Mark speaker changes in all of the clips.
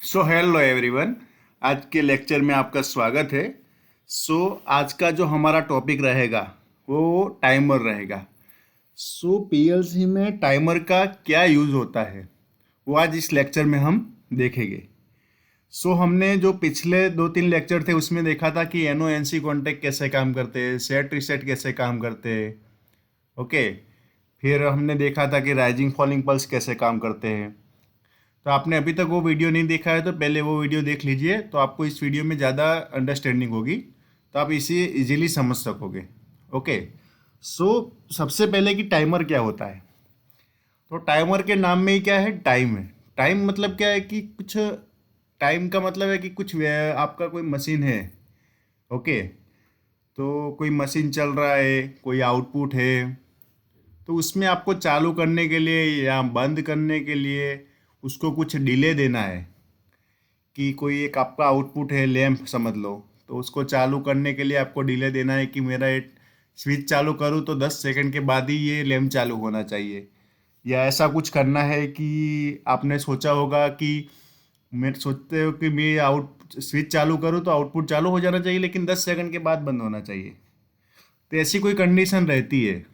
Speaker 1: Hello everyone. आज के lecture में आपका स्वागत है। आज का जो हमारा टॉपिक रहेगा वो टाइमर रहेगा। पीएलसी में टाइमर का क्या यूज़ होता है वो आज इस लेक्चर में हम देखेंगे। हमने जो पिछले दो तीन लेक्चर थे उसमें देखा था कि एनओ एनसी कॉन्टैक्ट कैसे काम करते हैं, सेट रिसेट कैसे काम करते हैं। ओके। फिर हमने देखा था कि राइजिंग फॉलिंग पल्स कैसे काम करते हैं। तो आपने अभी तक वो वीडियो नहीं देखा है तो पहले वो वीडियो देख लीजिए, तो आपको इस वीडियो में ज़्यादा अंडरस्टैंडिंग होगी, तो आप इसे इजीली समझ सकोगे। ओके। सो सबसे पहले कि टाइमर क्या होता है। तो टाइमर के नाम में ही क्या है, टाइम है। टाइम मतलब क्या है कि कुछ, टाइम का मतलब है कि आपका कोई मशीन है। ओके। तो कोई मशीन चल रहा है, कोई आउटपुट है, तो उसमें आपको चालू करने के लिए या बंद करने के लिए उसको कुछ डिले देना है। कि कोई एक आपका आउटपुट है, लैंप समझ लो, तो उसको चालू करने के लिए आपको डिले देना है कि मेरा एक स्विच चालू करूँ तो 10 सेकंड के बाद ही ये लैंप चालू होना चाहिए। या ऐसा कुछ करना है कि आपने सोचा होगा कि मैं सोचते हो कि मैं आउट स्विच चालू करूँ तो आउटपुट चालू हो जाना चाहिए, लेकिन 10 सेकंड के बाद बंद होना चाहिए। तो ऐसी कोई कंडीशन रहती है।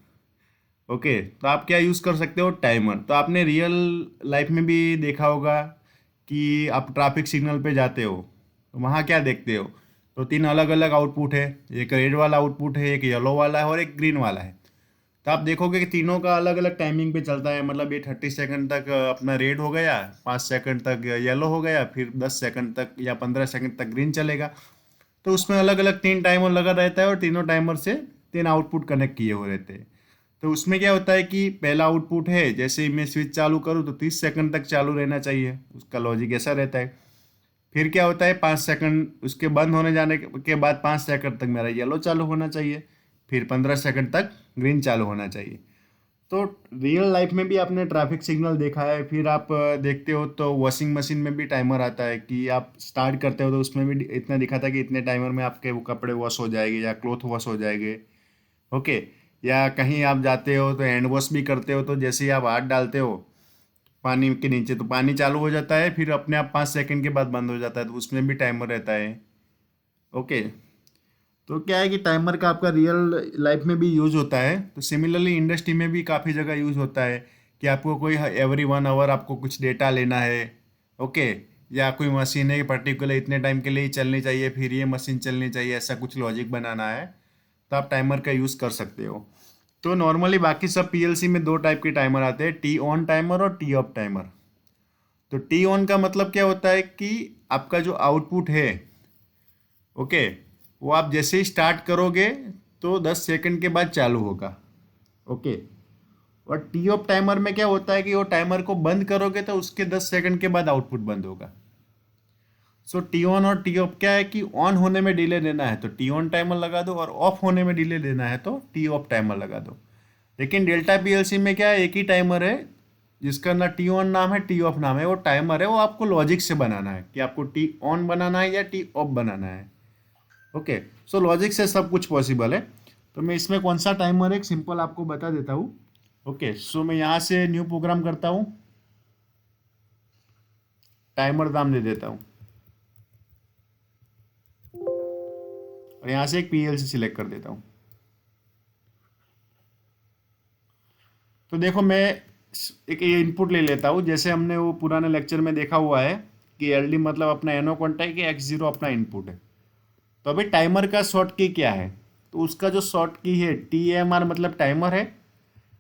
Speaker 1: ओके। तो आप क्या यूज़ कर सकते हो, टाइमर। तो आपने रियल लाइफ में भी देखा होगा कि आप ट्रैफिक सिग्नल पे जाते हो तो वहाँ क्या देखते हो, तो तीन अलग अलग आउटपुट है। एक रेड वाला आउटपुट है, एक येलो वाला है और एक ग्रीन वाला है। तो आप देखोगे कि तीनों का अलग अलग टाइमिंग पे चलता है। मतलब ये 30 सेकंड तक अपना रेड हो गया, 5 सेकंड तक येलो हो गया, फिर 10 सेकंड तक या 15 सेकंड तक ग्रीन चलेगा। तो उसमें अलग अलग तीन टाइमर लगा रहता है और तीनों टाइमर से तीन आउटपुट कनेक्ट किए हुए रहते हैं। तो उसमें क्या होता है कि पहला आउटपुट है, जैसे ही मैं स्विच चालू करूँ तो 30 सेकंड तक चालू रहना चाहिए, उसका लॉजिक ऐसा रहता है। फिर क्या होता है, 5 सेकंड उसके बंद होने जाने के बाद 5 सेकंड तक मेरा येलो चालू होना चाहिए, फिर 15 सेकंड तक ग्रीन चालू होना चाहिए। तो रियल लाइफ में भी आपने ट्रैफिक सिग्नल देखा है। फिर आप देखते हो तो वॉशिंग मशीन में भी टाइमर आता है कि आप स्टार्ट करते हो तो उसमें भी इतना दिखा था कि इतने टाइमर में आपके वो कपड़े वॉश हो जाएंगे या क्लोथ वॉश हो जाएंगे। ओके। या कहीं आप जाते हो तो हैंड वॉश भी करते हो, तो जैसे ही आप हाथ डालते हो पानी के नीचे तो पानी चालू हो जाता है, फिर अपने आप 5 सेकंड के बाद बंद हो जाता है, तो उसमें भी टाइमर रहता है। ओके। तो क्या है कि टाइमर का आपका रियल लाइफ में भी यूज़ होता है, तो सिमिलरली इंडस्ट्री में भी काफ़ी जगह यूज़ होता है कि आपको कोई एवरी 1 आवर आपको कुछ डेटा लेना है। ओके। या कोई मशीन है पर्टिकुलर इतने टाइम के लिए ही चलनी चाहिए, फिर ये मशीन चलनी चाहिए, ऐसा कुछ लॉजिक बनाना है, तो आप टाइमर का यूज़ कर सकते हो। तो नॉर्मली बाकी सब पीएलसी में दो टाइप के टाइमर आते हैं, टी ऑन टाइमर और टी ऑफ टाइमर। तो टी ऑन का मतलब क्या होता है कि आपका जो आउटपुट है, ओके, वो आप जैसे ही स्टार्ट करोगे तो 10 सेकंड के बाद चालू होगा। ओके। और टी ऑफ टाइमर में क्या होता है कि वो टाइमर को बंद करोगे तो उसके 10 सेकंड के बाद आउटपुट बंद होगा। टी ऑन और टी ऑफ क्या है कि ऑन होने में डिले देना है तो टी ऑन टाइमर लगा दो, और ऑफ होने में डिले देना है तो टी ऑफ टाइमर लगा दो। लेकिन डेल्टा पीएलसी में क्या है, एक ही टाइमर है जिसका ना टी ऑन नाम है टी ऑफ नाम है। वो टाइमर है, वो आपको लॉजिक से बनाना है कि आपको टी ऑन बनाना है या टी ऑफ बनाना है। ओके। लॉजिक से सब कुछ पॉसिबल है। तो मैं इसमें कौन सा टाइमर है एक सिंपल आपको बता देता हूँ। ओके। मैं यहाँ से न्यू प्रोग्राम करता हूँ, टाइमर नाम दे देता हूँ, और यहाँ से एक पीएलसी सिलेक्ट कर देता हूँ। तो देखो मैं एक ये इनपुट ले लेता हूँ, जैसे हमने वो पुराने लेक्चर में देखा हुआ है कि एलडी मतलब अपना एनो कॉन्टैक्ट है, एक्स जीरो अपना इनपुट है। तो अभी टाइमर का शॉर्ट की क्या है, तो उसका जो शॉर्ट की है टी एम आर मतलब टाइमर है,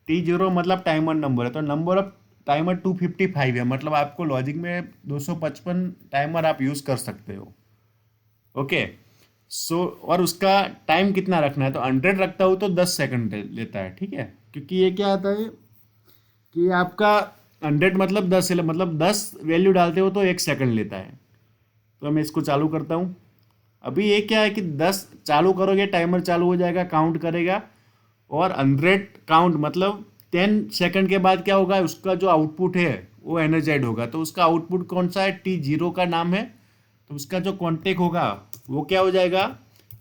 Speaker 1: टी जीरो मतलब टाइमर नंबर है, तो नंबर ऑफ टाइमर 255 है, मतलब आपको लॉजिक में 255 टाइमर आप यूज़ कर सकते हो। ओके। और उसका टाइम कितना रखना है, तो 100 रखता हूँ तो 10 सेकंड लेता है, ठीक है। क्योंकि ये क्या आता है कि आपका 100 मतलब 10 है, मतलब 10 वैल्यू डालते हो तो 1 सेकंड लेता है। तो मैं इसको चालू करता हूँ। अभी ये क्या है कि 10 चालू करोगे टाइमर चालू हो जाएगा, काउंट करेगा, और 100 काउंट मतलब 10 सेकंड के बाद क्या होगा, उसका जो आउटपुट है वो एनर्जाइड होगा। तो उसका आउटपुट कौन सा है, टी जीरो का नाम है, तो उसका जो कॉन्टेक्ट होगा वो क्या हो जाएगा,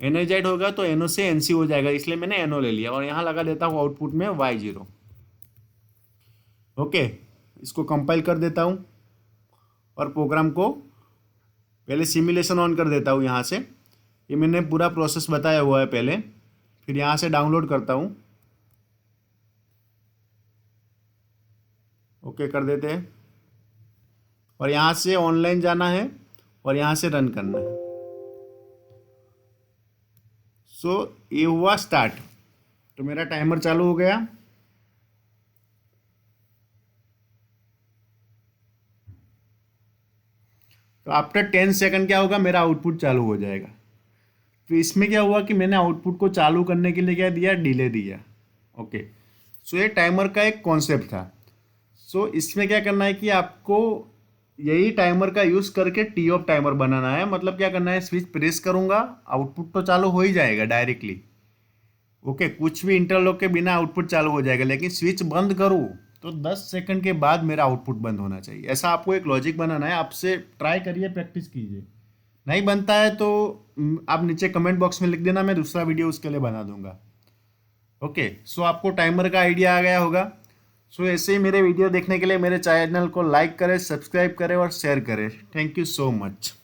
Speaker 1: एनर्जाइड होगा, तो एनओ से एनसी हो जाएगा, इसलिए मैंने एनओ ले लिया और यहाँ लगा देता हूँ आउटपुट में वाई जीरो। ओके। इसको कंपाइल कर देता हूँ और प्रोग्राम को पहले सिमुलेशन ऑन कर देता हूँ यहाँ से, ये मैंने पूरा प्रोसेस बताया हुआ है पहले। फिर यहाँ से डाउनलोड करता हूँ, ओके कर देते हैं। और यहाँ से ऑनलाइन जाना है और यहाँ से रन करना है। सो ये हुआ स्टार्ट, तो मेरा टाइमर चालू हो गया। तो आफ्टर 10 सेकंड क्या होगा, मेरा आउटपुट चालू हो जाएगा। तो इसमें क्या हुआ कि मैंने आउटपुट को चालू करने के लिए क्या दिया, डिले दिया। ओके, सो ये टाइमर का एक कॉन्सेप्ट था। सो इसमें क्या करना है कि आपको यही टाइमर का यूज़ करके टी ऑफ टाइमर बनाना है। मतलब क्या करना है, स्विच प्रेस करूंगा, आउटपुट तो चालू हो ही जाएगा डायरेक्टली। ओके, कुछ भी इंटरलॉक के बिना आउटपुट चालू हो जाएगा, लेकिन स्विच बंद करूँ तो 10 सेकंड के बाद मेरा आउटपुट बंद होना चाहिए। ऐसा आपको एक लॉजिक बनाना है। आपसे ट्राई करिए, प्रैक्टिस कीजिए। नहीं बनता है तो आप नीचे कमेंट बॉक्स में लिख देना, मैं दूसरा वीडियो उसके लिए बना दूंगा। ओके, सो आपको टाइमर का आइडिया आ गया होगा। सो ऐसे ही मेरे वीडियो देखने के लिए मेरे चैनल को लाइक करें, सब्सक्राइब करें और शेयर करें। Thank you so much.